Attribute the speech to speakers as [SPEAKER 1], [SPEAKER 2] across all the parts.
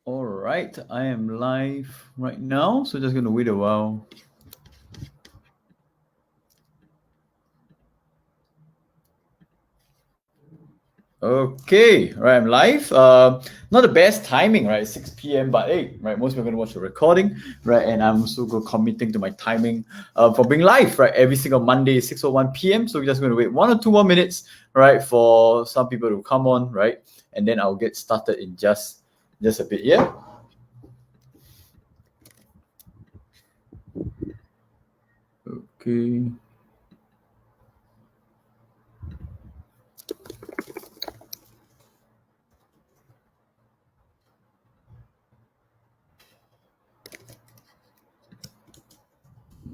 [SPEAKER 1] All right, I am live right now, so just going to wait a while. Okay, right, I'm live. Not the best timing, right? 6 p.m. But hey, right, most people are going to watch the recording, right? And I'm also committing to my timing for being live, right? Every single Monday, 6:01 p.m. So we're just going to wait 1 or 2 more minutes, right, for some people to come on, right? And then I'll get started in just a bit, yeah? Okay.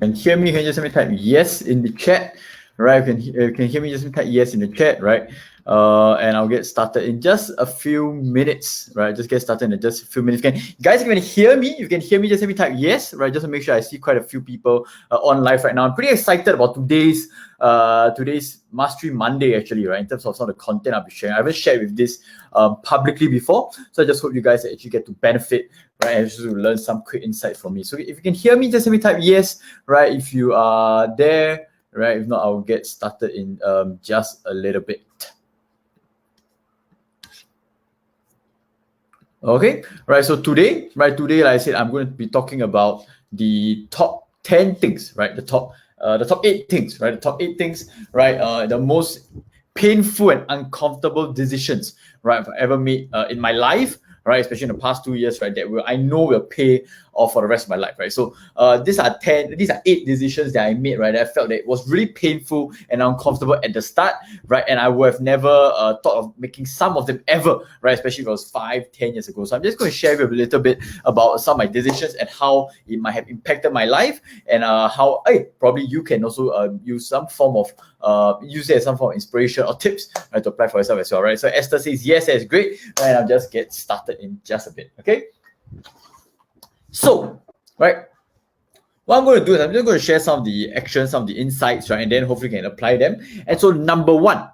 [SPEAKER 1] Can hear me? Can you just let me type yes in the chat, right? Can hear me? Just type yes in the chat, right? And I'll get started in just a few minutes, right? Just get started in just a few minutes. Guys, if you can hear me, you can hear me. Just let me type yes, right? Just to make sure I see quite a few people on live right now. I'm pretty excited about today's Mastery Monday, actually, right? In terms of some of the content I'll be sharing. I haven't shared with this publicly before, so I just hope you guys actually get to benefit, right, and just to learn some quick insights from me. So if you can hear me, just let me type yes, right? If you are there, right? If not, I'll get started in just a little bit. Okay, right. So today, like I said, I'm going to be talking about the top 10 things, right? The top 8 things, right? The top 8 things, right? The most painful and uncomfortable decisions, right, I've ever made in my life, right? Especially in the past 2 years, right? I know will pay off for the rest of my life, right? So these are 8 decisions that I made, right? That I felt that it was really painful and uncomfortable at the start, right? And I would have never thought of making some of them ever, right? Especially if it was 5-10 years ago. So I'm just going to share with you a little bit about some of my decisions and how it might have impacted my life, and how probably you can also use some form of use it as some form of inspiration or tips, right, to apply for yourself as well, right? So Esther says yes, that's great, and I'll just get started in just a bit. Okay, so right, what I'm going to do is I'm just going to share some of the actions, some of the insights, right, and then hopefully you can apply them. And so number one,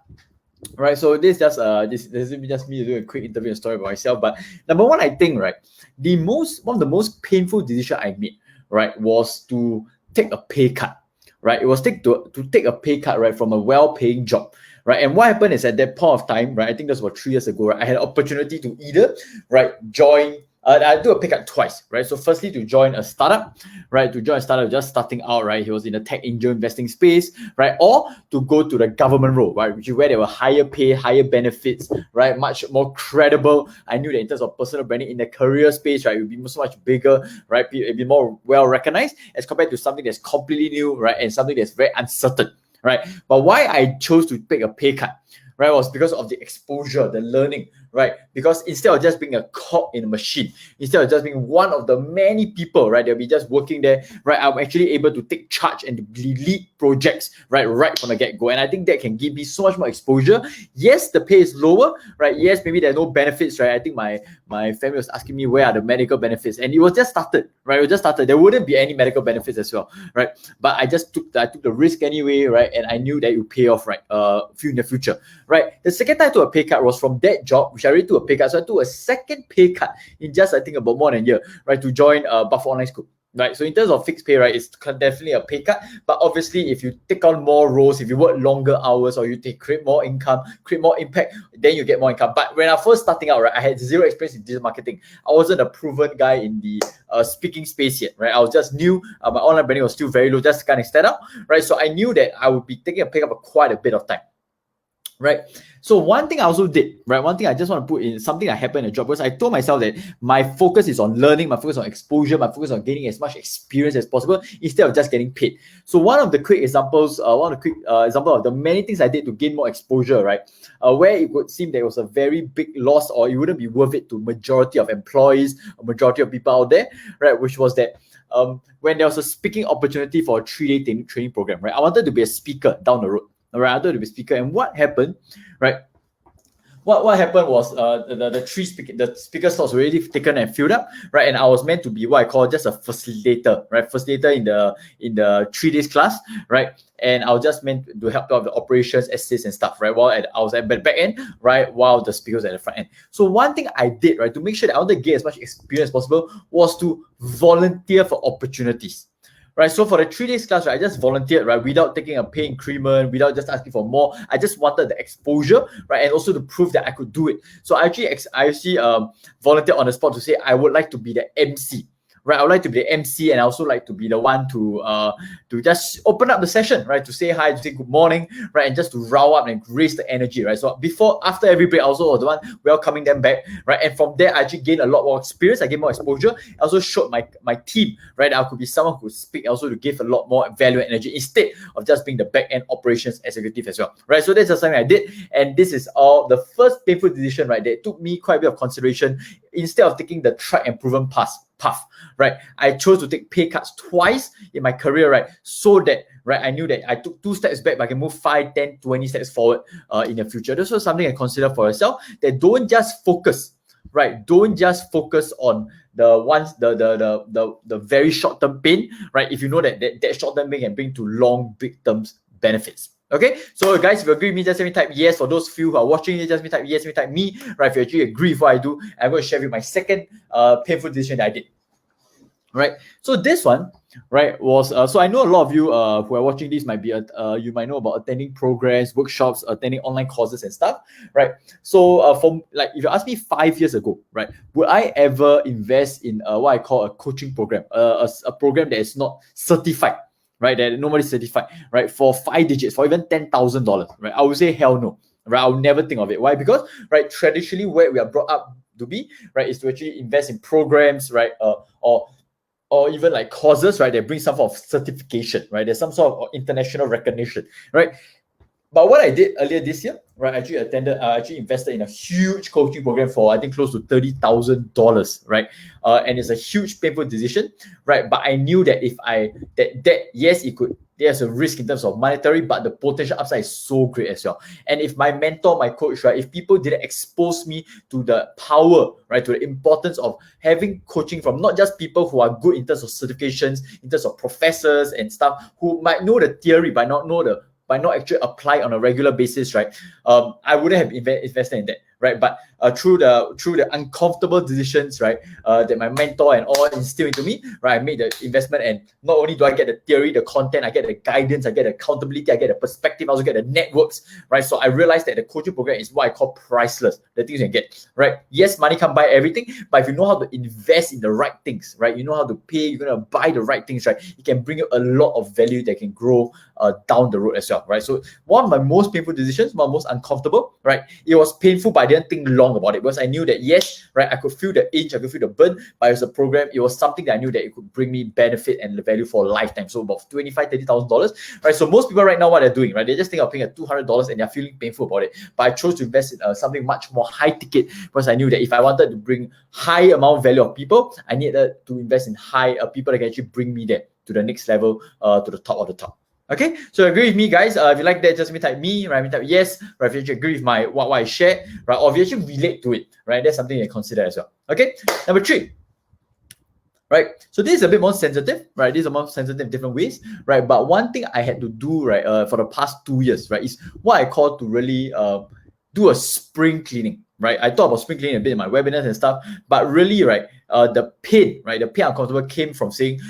[SPEAKER 1] right, so this just this is just me doing a quick interview and story about myself. But number one, I think, right, one of the most painful decisions I made, right, was to take a pay cut, right? It was to take a pay cut, right, from a well-paying job, right? And what happened is at that point of time, right, I think this was 3 years ago, right, I had an opportunity to either, right, join. I do a pay cut twice, right? So firstly, to join a startup, right? To join a startup just starting out, right? He was in the tech angel investing space, right? Or to go to the government role, right? Which is where there were higher pay, higher benefits, right? Much more credible. I knew that in terms of personal branding in the career space, right? It would be so much bigger, right? It'd be more well recognized as compared to something that's completely new, right? And something that's very uncertain, right? But why I chose to take a pay cut, right, was because of the exposure, the learning, right? Because instead of just being a cog in a machine, instead of just being one of the many people, right, they'll be just working there, right, I'm actually able to take charge and to lead projects, right from the get-go. And I think that can give me so much more exposure. Yes, the pay is lower, right? Yes, maybe there are no benefits, right? I think my family was asking me where are the medical benefits, and it was just started, right? It was just started. There wouldn't be any medical benefits as well, right? But I took the risk anyway, right? And I knew that it would pay off, right? In the future, right? The second time I took a pay cut was from that job, which I already took a pay cut. So I took a second pay cut in just, I think, about more than a year, right, to join Buffalo Online School. Right, so in terms of fixed pay, right, it's definitely a pay cut. But obviously, if you take on more roles, if you work longer hours, or you create more income, create more impact, then you get more income. But when I first starting out, right, I had zero experience in digital marketing. I wasn't a proven guy in the speaking space yet, right? I was just new. My online branding was still very low, just kind of start out, right? So I knew that I would be taking a pay cut for quite a bit of time. Right. So one thing I also did, right? One thing I just want to put in something that happened in the job was I told myself that my focus is on learning, my focus on exposure, my focus on gaining as much experience as possible instead of just getting paid. So one of the quick examples, example of the many things I did to gain more exposure, right? Where it would seem there was a very big loss or it wouldn't be worth it to majority of employees, a majority of people out there, right? Which was that when there was a speaking opportunity for a 3-day training program, right? I wanted to be a speaker down the road. Right, I wanted to be a speaker. And what happened, right? what happened was the speaker slots were already taken and filled up, right? And I was meant to be what I call just a facilitator, right? Facilitator in the 3 days class, right? And I was just meant to help out with the operations, assist and stuff, right? While I was at the back end, right? While the speakers at the front end. So one thing I did, right, to make sure that I wanted to get as much experience as possible was to volunteer for opportunities. Right, so for the 3 days class, right, I just volunteered, right, without taking a pay increment, without just asking for more. I just wanted the exposure, right, and also to prove that I could do it. So I actually volunteered on the spot to say I would like to be the MC. Right, I would like to be the MC, and I also like to be the one to just open up the session, right? To say hi, to say good morning, right, and just to row up and raise the energy, right? So after every break, I also was the one welcoming them back, right? And from there, I actually gained a lot more experience. I gained more exposure. I also showed my team, right? I could be someone who could speak, also to give a lot more value and energy instead of just being the back end operations executive as well, right? So that's just something I did, and this is all the first painful decision, right? That took me quite a bit of consideration. Instead of taking the tried and proven path, right? I chose to take pay cuts twice in my career, right? So that, right, I knew that I took 2 steps back, but I can move 5, 10, 20 steps forward in the future. This was something I consider for yourself, that don't just focus, right? Don't just focus on the very short-term pain, right? If you know that short-term pain can bring to long, big terms benefits. Okay, so guys, if you agree with me, just let me type yes. For those few who are watching it, just let me type yes, let me type me, right? If you actually agree with what I do, I'm going to share with you my second painful decision that I did. Right, so this one, right, was so I know a lot of you who are watching this might be you might know about attending programs, workshops, attending online courses and stuff, right? So from, like, if you ask me 5 years ago, right, would I ever invest in what I call a coaching program, a program that is not certified, right, that nobody's certified, right, for 5 digits, for even $10,000, right? I would say hell no, right? I would never think of it. Why? Because, right, traditionally where we are brought up to be, right, is to actually invest in programs, right, or even like courses, right, that bring some sort of certification, right? There's some sort of international recognition, right? But what I did earlier this year, right, I actually invested in a huge coaching program for, I think, close to $30,000, right? And it's a huge painful decision, right? But I knew that yes, there's a risk in terms of monetary, but the potential upside is so great as well. And if my mentor, my coach, right, if people didn't expose me to the power, right, to the importance of having coaching from not just people who are good in terms of certifications, in terms of professors and stuff, who might know the theory but not actually apply on a regular basis, right? I wouldn't have invested in that, right? But through the uncomfortable decisions, right, that my mentor and all instilled into me, right, I made the investment, and not only do I get the theory, the content, I get the guidance, I get the accountability, I get the perspective, I also get the networks, right? So I realized that the coaching program is what I call priceless, the things you can get, right? Yes, money can't buy everything, but if you know how to invest in the right things, right, you know how to pay, you're gonna buy the right things, right, it can bring you a lot of value that can grow down the road as well, right? So one of my most painful decisions, one of the most uncomfortable, right, it was painful, but I didn't think long about it, because I knew that yes, right, I could feel the itch, I could feel the burn, but as a program, it was something that I knew that it could bring me benefit and the value for a lifetime. So about $25,000-$30,000, right? So most people right now, what they're doing, right, they just think of paying $200 and they're feeling painful about it. But I chose to invest in something much more high ticket, because I knew that if I wanted to bring high amount of value of people, I needed to invest in high people that can actually bring me there to the next level, to the top of the top. Okay, so agree with me, guys. If you like that, just type me, right? Type yes, right? If you actually agree with what I shared, right? Or if you actually relate to it, right? That's something you consider as well. Okay, number 3. Right, so this is a bit more sensitive, right? These are more sensitive in different ways, right? But one thing I had to do, right, for the past 2 years, right, is what I call to really do a spring cleaning, right? I talk about spring cleaning a bit in my webinars and stuff, but really, right, the pain uncomfortable came from saying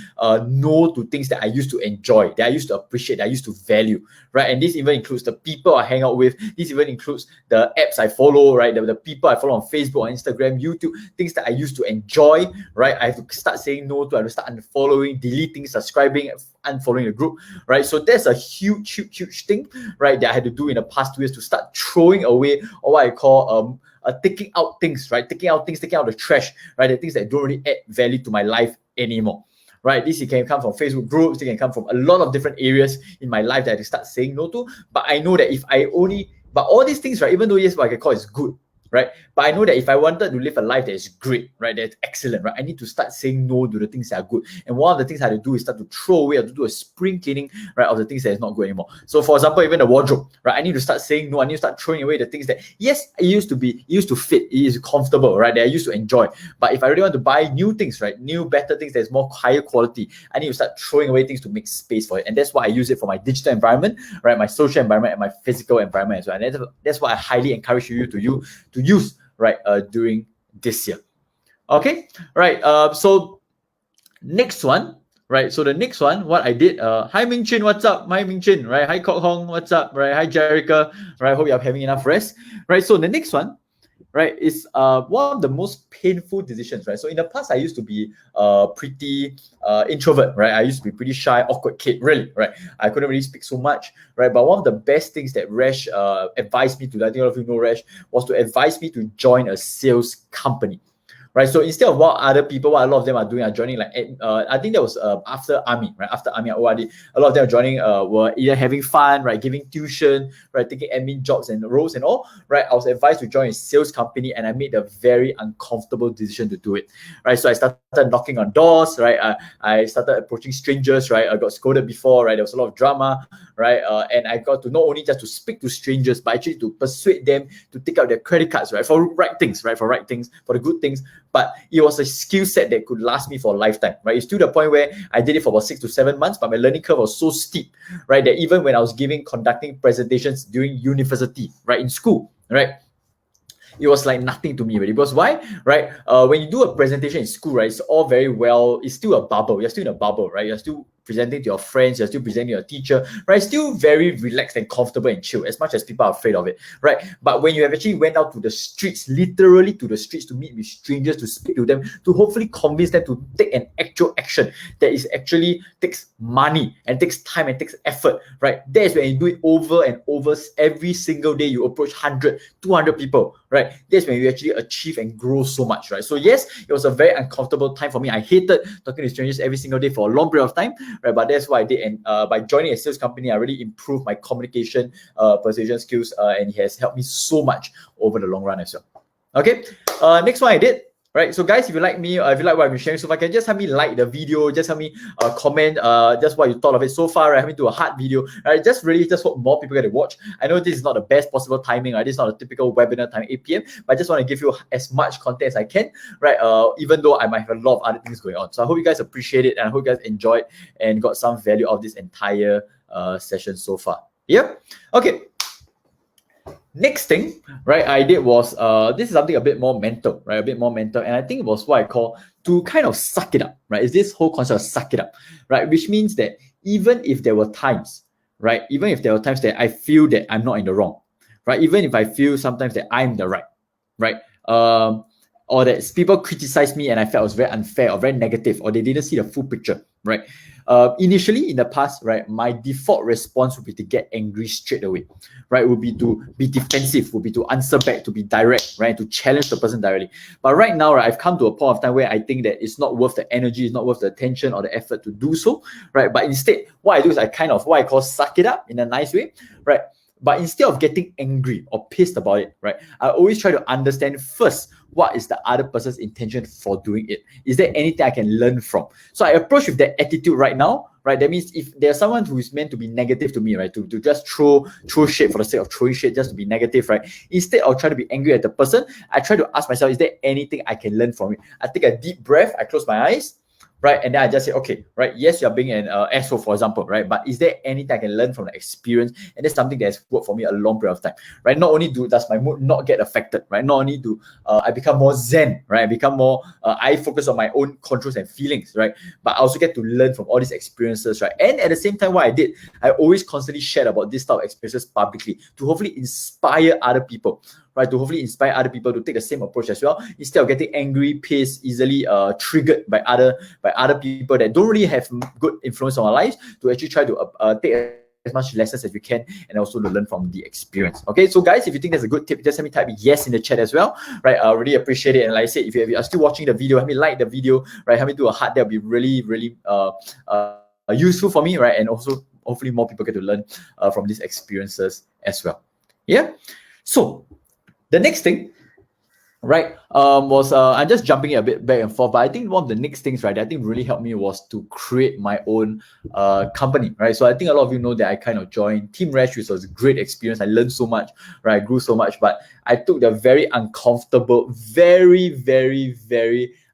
[SPEAKER 1] no to things that I used to enjoy, that I used to appreciate, that I used to value, right? And this even includes the people I hang out with. This even includes the apps I follow, right? The people I follow on Facebook, on Instagram, YouTube, things that I used to enjoy, right? I have to start saying no to. I have to start unfollowing, deleting, subscribing, unfollowing the group, right? So that's a huge thing, right, that I had to do in the past 2 years to start throwing away, or what I call taking out things, right? Taking out the trash, right? The things that don't really add value to my life anymore, right? This can come from Facebook groups, it can come from a lot of different areas in my life that I have to start saying no to. But I know that but all these things, right, even though yes, what I can call is good, right? But I know that if I wanted to live a life that is great, right, that's excellent, right, I need to start saying no to the things that are good. And one of the things I had to do is start to throw away or to do a spring cleaning, right, of the things that is not good anymore. So for example, even the wardrobe, right, I need to start saying no. I need to start throwing away the things that, yes, it used to fit, it is comfortable, right, that I used to enjoy. But if I really want to buy new things, right, new, better things that's more higher quality, I need to start throwing away things to make space for it. And that's why I use it for my digital environment, right, my social environment, and my physical environment as well. And that's why I highly encourage you to use, right, during this year. Okay, right. So next one, right? So the next one, what I did, hi Ming Chin, what's up? Hi Ming Chin, right? Hi Kok Hong, what's up? Right? Hi Jerica, right? Hope you're having enough rest, right? So the next one, right, is one of the most painful decisions, right? So in the past, I used to be pretty introvert, right? I used to be pretty shy, awkward kid, really, right? I couldn't really speak so much, right? But one of the best things that Resh advised me to, I think all of you know Resh, was to advise me to join a sales company. Right, so instead of what other people, what a lot of them are doing, are joining like I think that was after army, right? After army ORD, a lot of them are joining were either having fun, right, giving tuition, right, taking admin jobs and roles and all, right. I was advised to join a sales company, and I made a very uncomfortable decision to do it, right. So I started knocking on doors, right. I started approaching strangers, right. I got scolded before, right. There was a lot of drama, right. And I got to not only just to speak to strangers, but actually to persuade them to take out their credit cards, right, for right things, right, for right things, for the good things. But it was a skill set that could last me for a lifetime, right? It's to the point where I did it for about 6 to 7 months, but my learning curve was so steep, right, that even when I was conducting presentations during university, right, in school, right, it was like nothing to me really. Because why, right? When you do a presentation in school, right, it's all very well, it's still a bubble. You're still in a bubble, right? You're still presenting to your friends, you're still presenting to your teacher, right? Still very relaxed and comfortable and chill, as much as people are afraid of it, right? But when you have actually went out to the streets, literally to the streets, to meet with strangers, to speak to them, to hopefully convince them to take an actual action that is actually takes money and takes time and takes effort, right? That is when you do it over and over every single day. You approach 100, 200 people, right? That's when you actually achieve and grow so much, right? So yes, it was a very uncomfortable time for me. I hated talking to strangers every single day for a long period of time, right? But that's what I did. And by joining a sales company, I really improved my communication, persuasion skills, and it has helped me so much over the long run as well. Okay, next one I did. Right, so guys, if you like me, if you like what I've been sharing so far, can just help me like the video, just help me comment just what you thought of it so far, right? Help me do a heart video, right? Just hope more people get to watch. I know this is not the best possible timing, right? This is not a typical webinar time, 8 p.m., but I just want to give you as much content as I can, right? Even though I might have a lot of other things going on. So I hope you guys appreciate it, and I hope you guys enjoyed and got some value of this entire session so far. Yeah? Okay. Next thing, right, I did was, this is something a bit more mental, right? A bit more mental. And I think it was what I call to kind of suck it up, right? Is this whole concept of suck it up, right? Which means that even if there were times, right? Even if there were times that I feel that I'm not in the wrong, right? Even if I feel sometimes that I'm the right? Or that people criticize me and I felt it was very unfair or very negative, or they didn't see the full picture, right? Initially in the past, right, my default response would be to get angry straight away, right? Would be to be defensive, would be to answer back, to be direct, right? To challenge the person directly. But right now, right, I've come to a point of time where I think that it's not worth the energy, it's not worth the attention or the effort to do so, right? But instead, what I do is I kind of, what I call suck it up in a nice way, right? But instead of getting angry or pissed about it, right, I always try to understand first, what is the other person's intention for doing it? Is there anything I can learn from? So I approach with that attitude right now, right? That means if there's someone who is meant to be negative to me, right, to just throw shit for the sake of throwing shit, just to be negative, right? Instead of trying to be angry at the person, I try to ask myself, is there anything I can learn from it? I take a deep breath, I close my eyes, right? And then I just say, okay, right, yes, you're being an asshole, for example, right? But is there anything I can learn from the experience? And that's something that has worked for me a long period of time, right? Not only does my mood not get affected, right? Not only do I become more zen, right? I become more, I focus on my own controls and feelings, right? But I also get to learn from all these experiences, right? And at the same time, what I did, I always constantly shared about this type of experiences publicly to hopefully inspire other people, right? To hopefully inspire other people to take the same approach as well, instead of getting angry, pissed, easily triggered by other people that don't really have good influence on our lives, to actually try to take as much lessons as we can and also to learn from the experience. Okay, so guys, if you think that's a good tip, just let me type yes in the chat as well, right? I really appreciate it. And like I said, if you are still watching the video, help me like the video, right? Help me do a heart. That'll be really, really useful for me, right? And also hopefully more people get to learn from these experiences as well. Yeah. So the next thing right, was I'm just jumping a bit back and forth, but I think one of the next things, right, that I think really helped me was to create my own company, right? So I think a lot of you know that I kind of joined Team Rash, which was a great experience. I learned so much, right? I grew so much, but I took the very uncomfortable, very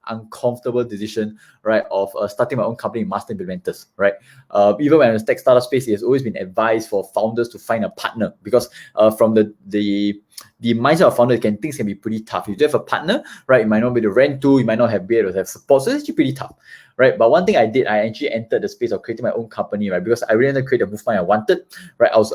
[SPEAKER 1] uncomfortable decision, right, of starting my own company, Master Implementers, right? Even when I was tech startup space, it has always been advised for founders to find a partner, because from the mindset of founders, things can be pretty tough. If you have a partner, right, it might not be the rent to, you might not be able to have support, so it's actually pretty tough, right? But one thing I did, I actually entered the space of creating my own company, right? Because I really wanted to create the movement I wanted, right? I was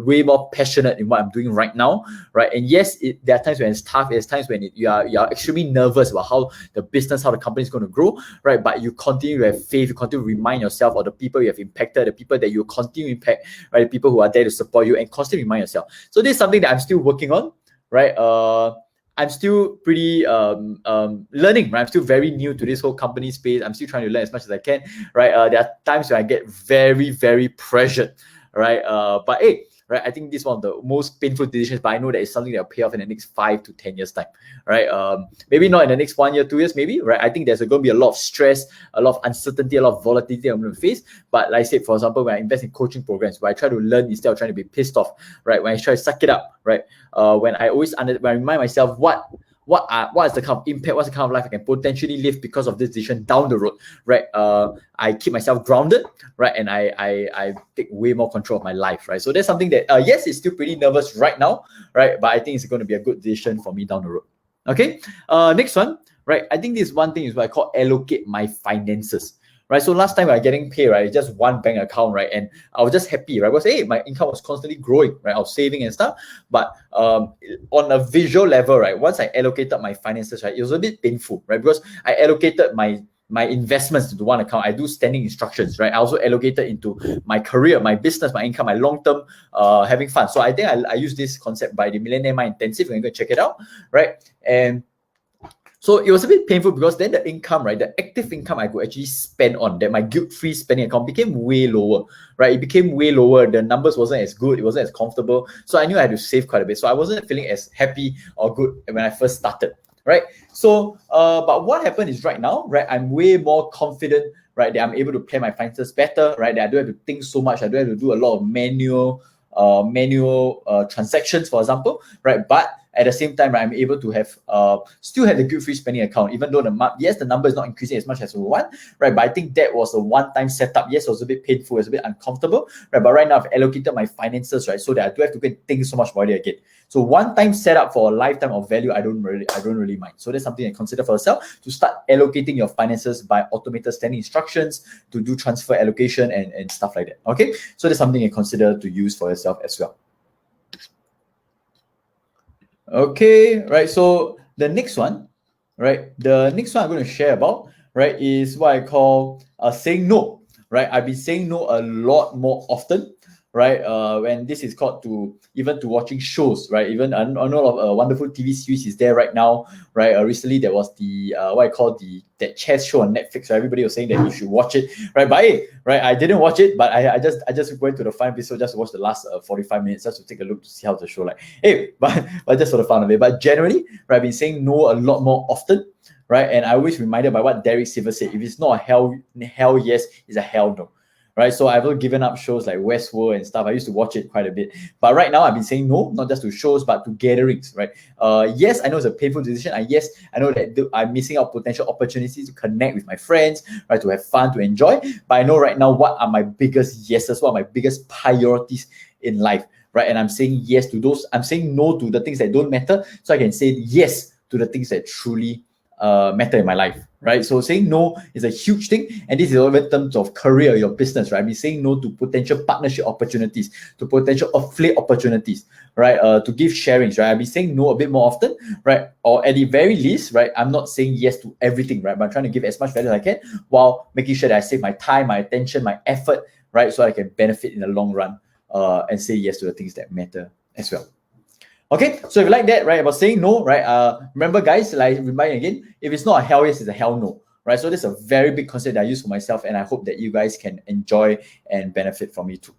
[SPEAKER 1] way more passionate in what I'm doing right now, right? And yes, there are times when it's tough. There's times when you are extremely nervous about how the business, how the company is going to grow, right? But you continue to have faith. You continue to remind yourself of the people you have impacted, the people that you continue to impact, right? The people who are there to support you, and constantly remind yourself. So this is something that I'm still working on, right? I'm still pretty learning, right? I'm still very new to this whole company space. I'm still trying to learn as much as I can, right? There are times when I get very pressured, right? But hey, right, I think this is one of the most painful decisions, but I know that it's something that will pay off in the next 5 to 10 years time, right? Maybe not in the next 1 year, 2 years, maybe, right? I think there's going to be a lot of stress, a lot of uncertainty, a lot of volatility I'm going to face. But like I said, for example, when I invest in coaching programs, where I try to learn instead of trying to be pissed off, right? When I try to suck it up, right? When I remind myself what is the kind of impact, what's the kind of life I can potentially live because of this decision down the road, right? I keep myself grounded, right? And I take way more control of my life, right? So that's something that, yes, it's still pretty nervous right now, right? But I think it's going to be a good decision for me down the road. Okay, next one, right? I think this one thing is what I call allocate my finances. Right, so last time I was getting paid, right, it's just one bank account, right, and I was just happy, right, because hey, my income was constantly growing, right, I was saving and stuff. But on a visual level, right, once I allocated my finances, right, it was a bit painful, right, because I allocated my investments into one account. I do standing instructions, right. I also allocated into my career, my business, my income, my long-term having fun. So I think I use this concept by the Millionaire Mind Intensive. You can go check it out, right. And so it was a bit painful, because then the income, right, the active income I could actually spend on, that my guilt-free spending account became way lower, right? It became way lower. The numbers wasn't as good. It wasn't as comfortable. So I knew I had to save quite a bit. So I wasn't feeling as happy or good when I first started, right? So, but what happened is right now, right, I'm way more confident, right, that I'm able to plan my finances better, right, that I don't have to think so much. I don't have to do a lot of manual transactions, for example, right? But at the same time, right, I'm able to have still have the guilt-free spending account, even though the number is not increasing as much as we want, right? But I think that was a one-time setup. Yes, it was a bit painful, it was a bit uncomfortable, right? But right now I've allocated my finances, right, so that I don't have to go and think so much about it again. So one-time setup for a lifetime of value, I don't really mind. So that's something I consider for yourself, to start allocating your finances by automated standing instructions, to do transfer allocation and stuff like that. Okay, so that's something I consider to use for yourself as well. Okay, right. So the next one, right? The next one I'm going to share about, right, is what I call saying no, right? I've been saying no a lot more often, right? When this is called to watching shows, right? Even I know of wonderful TV series is there right now, right? Recently there was the what I call that chess show on Netflix. Right? Everybody was saying that you should watch it, right? But hey, right, I didn't watch it, but I just went to the final episode just to watch the last 45 minutes just to take a look to see how the show like. Hey, but just for the fun of it. But generally, right, I've been saying no a lot more often, right? And I always reminded by what Derek Silver said: if it's not a hell yes, it's a hell no. Right, so I've given up shows like Westworld and stuff. I used to watch it quite a bit, but right now I've been saying no, not just to shows, but to gatherings. Right, yes, I know it's a painful decision. Yes, I know that I'm missing out potential opportunities to connect with my friends, right, to have fun, to enjoy. But I know right now what are my biggest yeses, what are my biggest priorities in life, right? And I'm saying yes to those. I'm saying no to the things that don't matter, so I can say yes to the things that truly matter in my life, right? So saying no is a huge thing, and this is over in terms of career, your business, right? I mean, saying no to potential partnership opportunities, to potential affiliate opportunities, right? To give sharings, right? I'll be saying no a bit more often, right? Or at the very least, right, I'm not saying yes to everything, right? But I'm trying to give as much value as I can while making sure that I save my time, my attention, my effort, right? So I can benefit in the long run and say yes to the things that matter as well. Okay, so if you like that, right, about saying no, right, remember guys, like remind again, if it's not a hell yes, it's a hell no, right? So this is a very big concept that I use for myself, and I hope that you guys can enjoy and benefit from it too.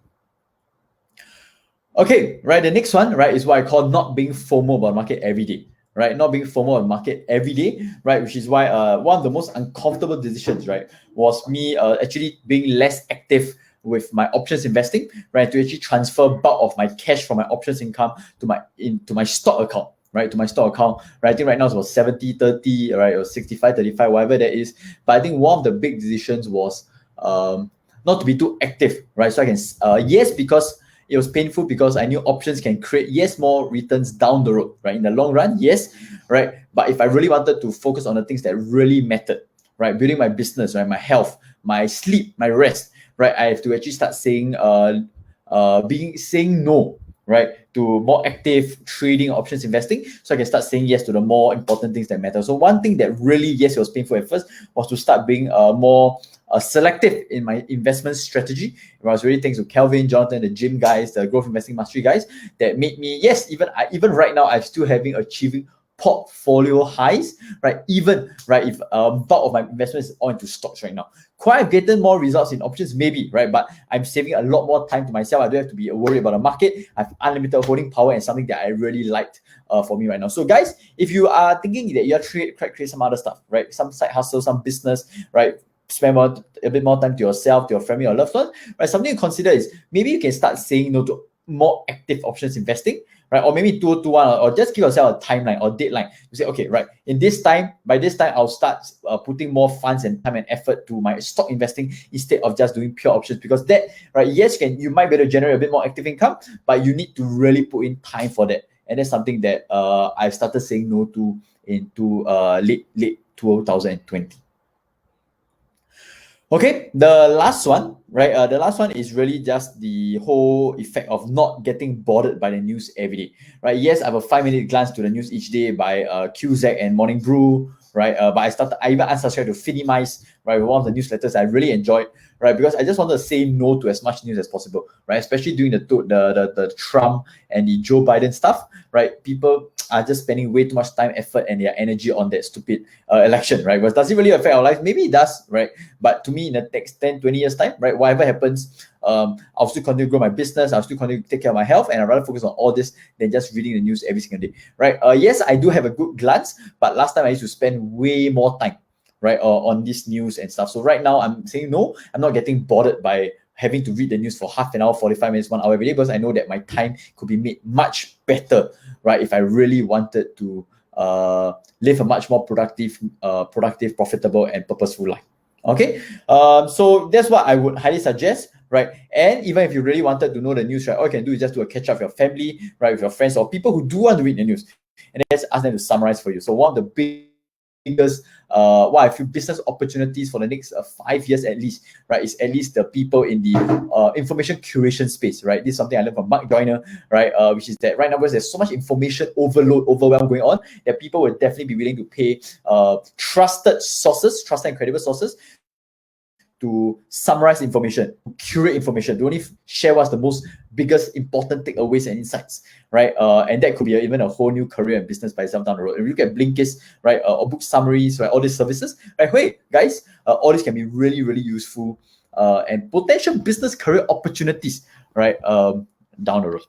[SPEAKER 1] Okay, right, the next one, right, is what I call not being FOMO about market every day, right? Not being FOMO on the market every day, right? Which is why one of the most uncomfortable decisions, right, was me actually being less active with my options investing, right? To actually transfer bulk of my cash from my options income to my stock account, right? To my stock account, right? I think right now it's about 70-30, right? Or 65-35, whatever that is. But I think one of the big decisions was not to be too active, right? So I can, yes, because it was painful, because I knew options can create, yes, more returns down the road, right? In the long run, yes, right? But if I really wanted to focus on the things that really mattered, right? Building my business, right? My health, my sleep, my rest, right? I have to actually start saying no, right, to more active trading, options investing, so I can start saying yes to the more important things that matter. So one thing that really, yes, it was painful at first, was to start being more selective in my investment strategy. It was really thanks to Kelvin, Jonathan, the gym guys, the growth investing mastery guys, that made me, yes, even right now, I'm still achieving portfolio highs, right? Even right, if bulk of my investment is all into stocks right now. Could I have gotten more results in options? Maybe, right? But I'm saving a lot more time to myself. I don't have to be worried about the market. I have unlimited holding power, and something that I really liked for me right now. So guys, if you are thinking that you're create some other stuff, right? Some side hustle, some business, right? Spend a bit more time to yourself, to your family or loved ones, right? Something to consider is maybe you can start saying no to more active options investing, right? Or maybe 2021, or just give yourself a timeline or deadline. You say, okay, right, by this time, I'll start putting more funds and time and effort to my stock investing instead of just doing pure options, because that, right, yes, you might be able to generate a bit more active income, but you need to really put in time for that. And that's something that I've started saying no to into late 2020. Okay, the last one, right? The last one is really just the whole effect of not getting bothered by the news every day, right? Yes, I have a 5-minute glance to the news each day by QZ and Morning Brew, right? But I even unsubscribed to Finimize, right? One of the newsletters I really enjoyed, right? Because I just wanted to say no to as much news as possible, right? Especially during the Trump and the Joe Biden stuff, right? People are just spending way too much time, effort, and their energy on that stupid election, right? But does it really affect our lives? Maybe it does, right? But to me, in the next 10, 20 years time, right, whatever happens, I'll still continue to grow my business. I'll still continue to take care of my health, and I'd rather focus on all this than just reading the news every single day, right? Yes, I do have a good glance, but last time I used to spend way more time, right, on this news and stuff. So right now, I'm saying no. I'm not getting bothered by having to read the news for half an hour, 45 minutes, 1 hour every day, because I know that my time could be made much better, right, if I really wanted to live a much more productive, profitable, and purposeful life. Okay, so that's what I would highly suggest, right? And even if you really wanted to know the news, right, all you can do is just do a catch up with your family, right, with your friends, or people who do want to read the news, and then just ask them to summarize for you. So one of the biggest what I feel business opportunities for the next 5 years at least, right, is at least the people in the information curation space, right? This is something I learned from Marc Joyner, right, which is that right now, because there's so much information overwhelm going on, that people will definitely be willing to pay trusted and credible sources to summarize information, to curate information, to only share what's the most biggest important takeaways and insights, right? And that could be even a whole new career and business by itself down the road. If you look at Blinkist, right, or book summaries, right, all these services, right? Hey, guys, all this can be really, really useful and potential business career opportunities, right, down the road.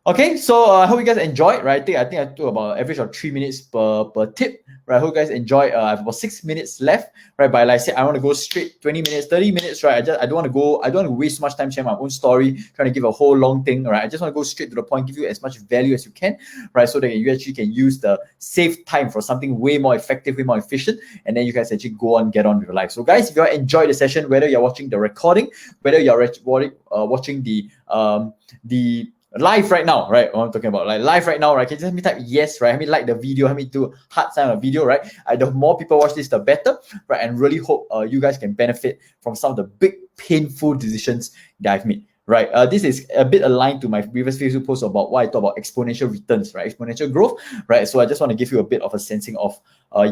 [SPEAKER 1] Okay, so I hope you guys enjoyed, right? I think I took about an average of 3 minutes per tip, right? I hope you guys enjoyed. I have about 6 minutes left, right? But like I said, I want to go straight 20 minutes, 30 minutes, right? I don't want to waste so much time sharing my own story, trying to give a whole long thing, right? I just want to go straight to the point, give you as much value as you can, right? So that you actually can use the save time for something way more effective, way more efficient, and then you guys actually get on with your life. So guys, if you enjoyed the session, whether you're watching the recording, whether you're watching the live right now, right? What I'm talking about, like live right now, right? Can you just help me type yes, right? Help me like the video, help me do heart sign on the video, right? The more people watch this, the better, right? And really hope you guys can benefit from some of the big painful decisions that I've made, right? This is a bit aligned to my previous Facebook post about why I talk about exponential returns, right? Exponential growth, right? So I just want to give you a bit of a sensing of,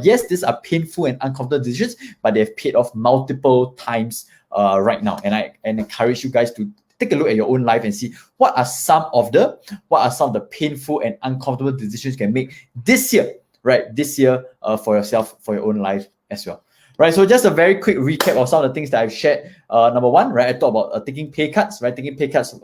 [SPEAKER 1] yes, these are painful and uncomfortable decisions, but they've paid off multiple times right now. And I encourage you guys to take a look at your own life and see what are some of the painful and uncomfortable decisions you can make this year, right? This year for yourself, for your own life as well. Right, so just a very quick recap of some of the things that I've shared. Number one, right, I talked about taking pay cuts, right, taking pay cuts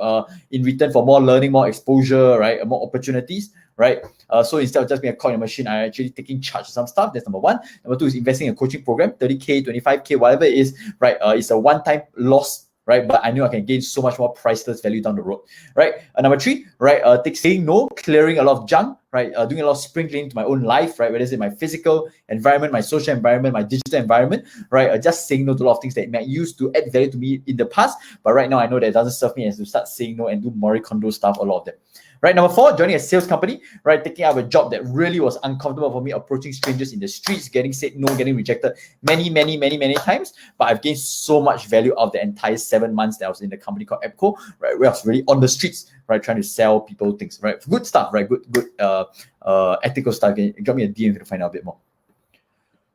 [SPEAKER 1] in return for more learning, more exposure, right, more opportunities, right. So instead of just being a cog in a machine, I'm actually taking charge of some stuff. That's number one. Number two is investing in a coaching program, 30K, 25K, whatever it is, right. It's a one-time loss, right? But I knew I can gain so much more priceless value down the road, right? Number three, right? Saying no, clearing a lot of junk, right? Doing a lot of sprinkling to my own life, right? Whether it's in my physical environment, my social environment, my digital environment, right? Just saying no to a lot of things that might used to add value to me in the past, but right now I know that it doesn't serve me, and to start saying no and do Marie Kondo stuff, a lot of them. Right, number four, joining a sales company, right? Taking up a job that really was uncomfortable for me, approaching strangers in the streets, getting said no, getting rejected many times. But I've gained so much value out of the entire 7 months that I was in the company called Epco, right? Where I was really on the streets, right? Trying to sell people things, right? Good stuff, right? Good ethical stuff. Drop me a DM to find out a bit more.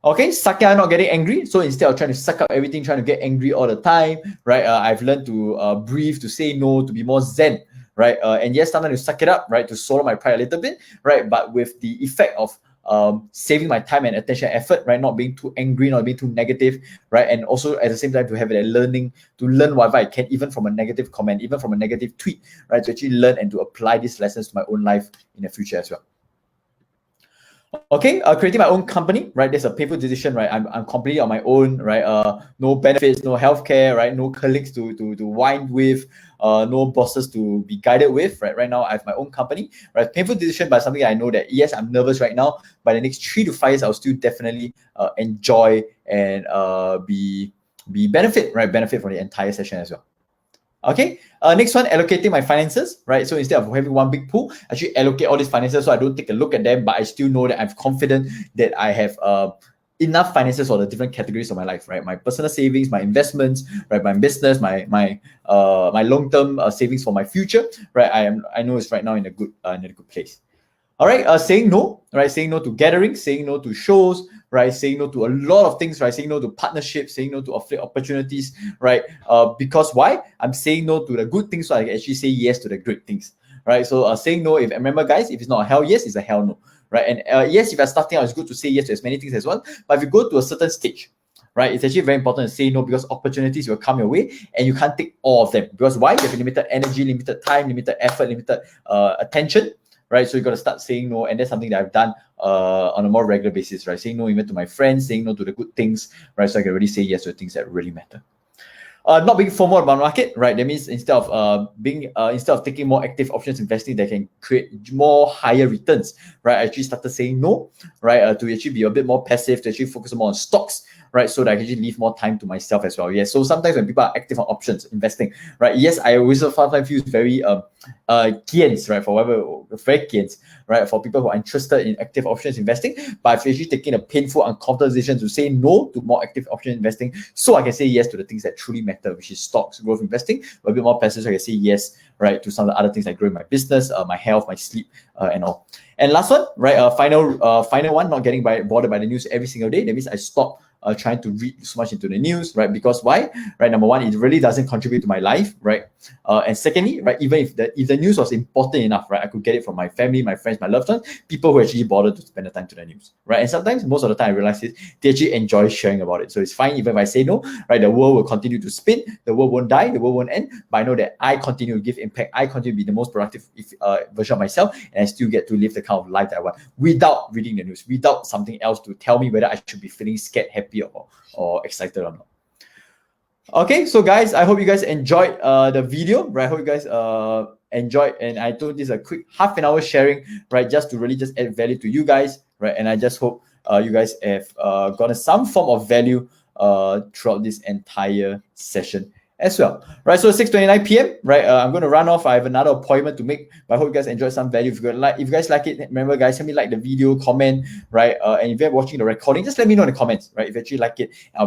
[SPEAKER 1] Okay, Sakya not getting angry. So instead of trying to suck up everything, trying to get angry all the time, right? I've learned to breathe, to say no, to be more zen, right? And yes, sometimes to suck it up, right? To swallow my pride a little bit, right? But with the effect of saving my time and attention, effort, right? Not being too angry, not being too negative, right? And also at the same time to have that learning, to learn whatever I can, even from a negative comment, even from a negative tweet, right? To actually learn and to apply these lessons to my own life in the future as well. Okay, creating my own company, right? There's a painful decision, right? I'm completely on my own, right? No benefits, no healthcare, right? No colleagues to wind with, no bosses to be guided with, right? Right now, I have my own company, right? Painful decision, but something I know that, yes, I'm nervous right now, but the next 3 to 5 years, I'll still definitely enjoy and be benefit, right? Benefit from the entire session as well. Okay, next one, allocating my finances, right? So instead of having one big pool, I actually allocate all these finances so I don't take a look at them, but I still know that I'm confident that I have enough finances for the different categories of my life, right? My personal savings, my investments, right? My business, my long-term savings for my future, right? I know it's right now in a good place. All right, saying no, right? Saying no to gatherings, saying no to shows, right? Saying no to a lot of things, right? Saying no to partnerships, saying no to opportunities, right? Because why? I'm saying no to the good things so I can actually say yes to the great things, right? So saying no, if remember guys, if it's not a hell yes, it's a hell no, right? And yes, if you're starting out, it's good to say yes to as many things as well. But if you go to a certain stage, right, it's actually very important to say no because opportunities will come your way and you can't take all of them. Because why? You have limited energy, limited time, limited effort, limited attention. Right, so you got to start saying no, and that's something that I've done on a more regular basis, right? Saying no even to my friends, saying no to the good things, right? So I can really say yes to the things that really matter. Not being FOMO about market, right? That means instead of taking more active options investing that can create more higher returns, right? I actually started saying no, right? To actually be a bit more passive, to actually focus more on stocks, right? So that I can actually leave more time to myself as well. Yes. So sometimes when people are active on options investing, right? Yes, I always sometimes feel very kians, right? For whatever, very kians, right? For people who are interested in active options investing, but I've actually taken a painful, uncomfortable decision to say no to more active option investing, so I can say yes to the things that truly matter, which is stocks, growth investing. A bit more passive, so I can say yes, right, to some of the other things like growing my business, my health, my sleep, and all. And last one, right? Final one, not getting bothered by the news every single day. That means I stop trying to read so much into the news, right? Because why? Right, number one, it really doesn't contribute to my life, right? And secondly, right, even if the news was important enough, right, I could get it from my family, my friends, my loved ones, people who actually bother to spend the time to the news, right? And sometimes, most of the time, I realize it, they actually enjoy sharing about it. So it's fine even if I say no, right? The world will continue to spin, the world won't die, the world won't end, but I know that I continue to give impact, I continue to be the most productive version of myself, and I still get to live the kind of life that I want without reading the news, without something else to tell me whether I should be feeling scared, happy, or excited or not. Okay, so guys, I hope you guys enjoyed the video, right? I hope you guys enjoyed, and I told this a quick half an hour sharing, right? Just to really just add value to you guys, right? And I just hope you guys have gotten some form of value throughout this entire session as well, right? So 6:29 p.m., right? I'm going to run off. I have another appointment to make, but I hope you guys enjoyed some value. If you guys like it, remember, guys, help me like the video, comment, right? And if you're watching the recording, just let me know in the comments, right? If you actually like it, I'll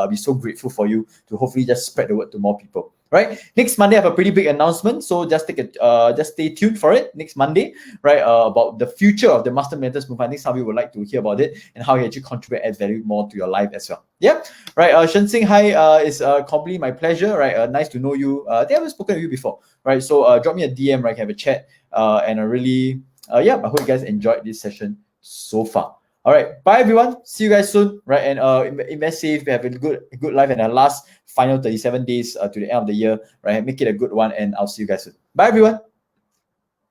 [SPEAKER 1] be so grateful for you to hopefully just spread the word to more people. Right, next Monday I have a pretty big announcement, so just stay tuned for it next Monday, right? About the future of the Master Mentors movement. I think some of you would like to hear about it and how you actually contribute, add value more to your life as well. Yeah, right. Shen Sing, hi. It's completely my pleasure. Right, nice to know you. I haven't spoken to you before, right? So drop me a DM, right? Have a chat. And I really, I hope you guys enjoyed this session so far. All right, bye everyone. See you guys soon, right? And invest safe. Have a good life, and a last final 37 days to the end of the year, right? Make it a good one, and I'll see you guys soon. Bye everyone.